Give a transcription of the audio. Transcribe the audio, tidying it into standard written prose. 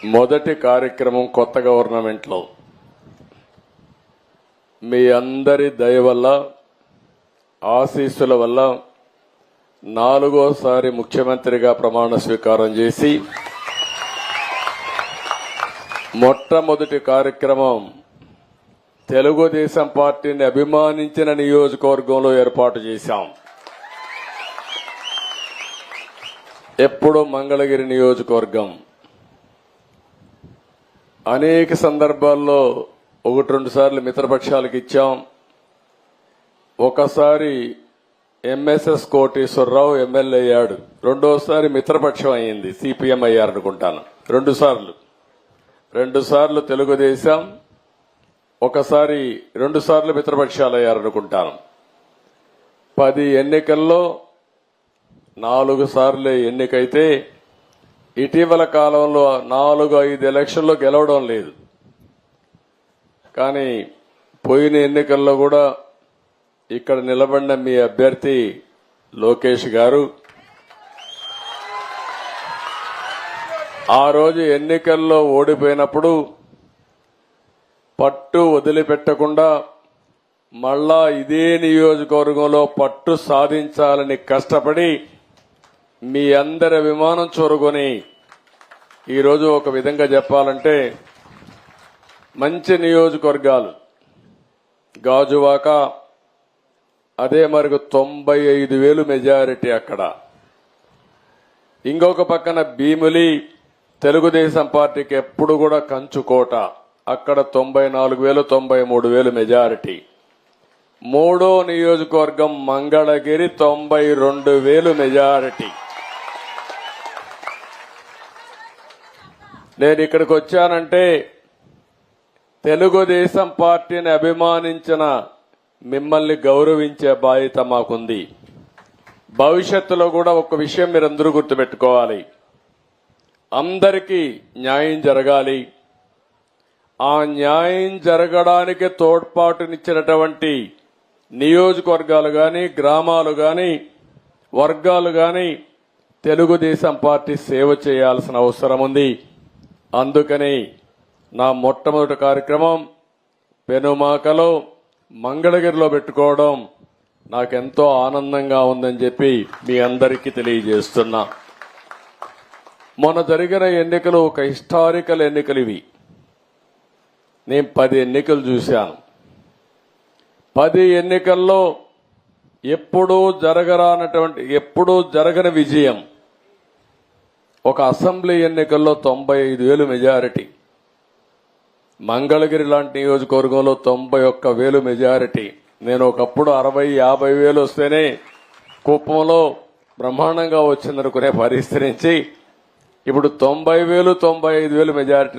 మొదటి కార్యక్రమం కొత్త గవర్నమెంట్లో మీ అందరి దయ వల్ల ఆశీస్సుల వల్ల నాలుగోసారి ముఖ్యమంత్రిగా ప్రమాణ స్వీకారం చేసి మొట్టమొదటి కార్యక్రమం తెలుగుదేశం పార్టీని అభిమానించిన నియోజకవర్గంలో ఏర్పాటు చేశాం. ఎప్పుడూ మంగళగిరి నియోజకవర్గం అనేక సందర్భాల్లో 1-2 సార్లు మిత్రపక్షాలకు ఇచ్చాం. ఒకసారి ఎంఎస్ఎస్ కోటేశ్వరరావు ఎమ్మెల్యే అయ్యాడు, రెండోసారి మిత్రపక్షం అయింది, సిపిఎం అయ్యారనుకుంటాను. 2 సార్లు తెలుగుదేశం, ఒకసారి 2 సార్లు మిత్రపక్షాలు అయ్యారనుకుంటాను. 10 ఎన్నికల్లో 4 సార్లు ఎన్నికైతే ఇటీవల కాలంలో 4-5 ఎలక్షన్లో గెలవడం లేదు. కానీ పోయిన ఎన్నికల్లో కూడా ఇక్కడ నిలబడిన మీ అభ్యర్థి లోకేష్ గారు ఆ రోజు ఎన్నికల్లో ఓడిపోయినప్పుడు పట్టు వదిలిపెట్టకుండా మళ్ళా ఇదే నియోజకవర్గంలో పట్టు సాధించాలని కష్టపడి మీ అందరి అభిమానం చూరుకొని ఈరోజు ఒక విధంగా చెప్పాలంటే మంచి నియోజకవర్గాలు గాజువాక, అదే మరికి 95,000 మెజారిటీ అక్కడ. ఇంకొక పక్కన భీమిలి తెలుగుదేశం పార్టీకి ఎప్పుడు కూడా కంచుకోట, అక్కడ 94,000 93,000 మెజారిటీ. మూడో నియోజకవర్గం మంగళగిరి 92,000 మెజారిటీ. నేను ఇక్కడికి వచ్చానంటే తెలుగుదేశం పార్టీని అభిమానించిన మిమ్మల్ని గౌరవించే బాధ్యత మాకుంది. భవిష్యత్తులో కూడా ఒక విషయం మీరందరూ గుర్తుపెట్టుకోవాలి, అందరికీ న్యాయం జరగాలి. ఆ న్యాయం జరగడానికి తోడ్పాటునిచ్చినటువంటి నియోజకవర్గాలు గాని, గ్రామాలు గాని, వర్గాలు గాని తెలుగుదేశం పార్టీ సేవ చేయాల్సిన అవసరం ఉంది. అందుకని నా మొట్టమొదటి కార్యక్రమం పెనుమాకలో మంగళగిరిలో పెట్టుకోవడం నాకెంతో ఆనందంగా ఉందని చెప్పి మీ అందరికీ తెలియజేస్తున్నా. మొన్న జరిగిన ఎన్నికలు ఒక హిస్టారికల్ ఎన్నికలు ఇవి. నేను 10 ఎన్నికలు చూశాను. 10 ఎన్నికల్లో ఎప్పుడూ జరగని విజయం. ఒక అసెంబ్లీ ఎన్నికల్లో 95,000 మెజారిటీ, మంగళగిరి లాంటి నియోజకవర్గంలో 91,000 మెజారిటీ. నేను ఒకప్పుడు 60,000-50,000 వస్తేనే కుప్పంలో బ్రహ్మాండంగా వచ్చిందనుకునే పరిస్థితి నుంచి ఇప్పుడు 90,000-95,000 మెజారిటీ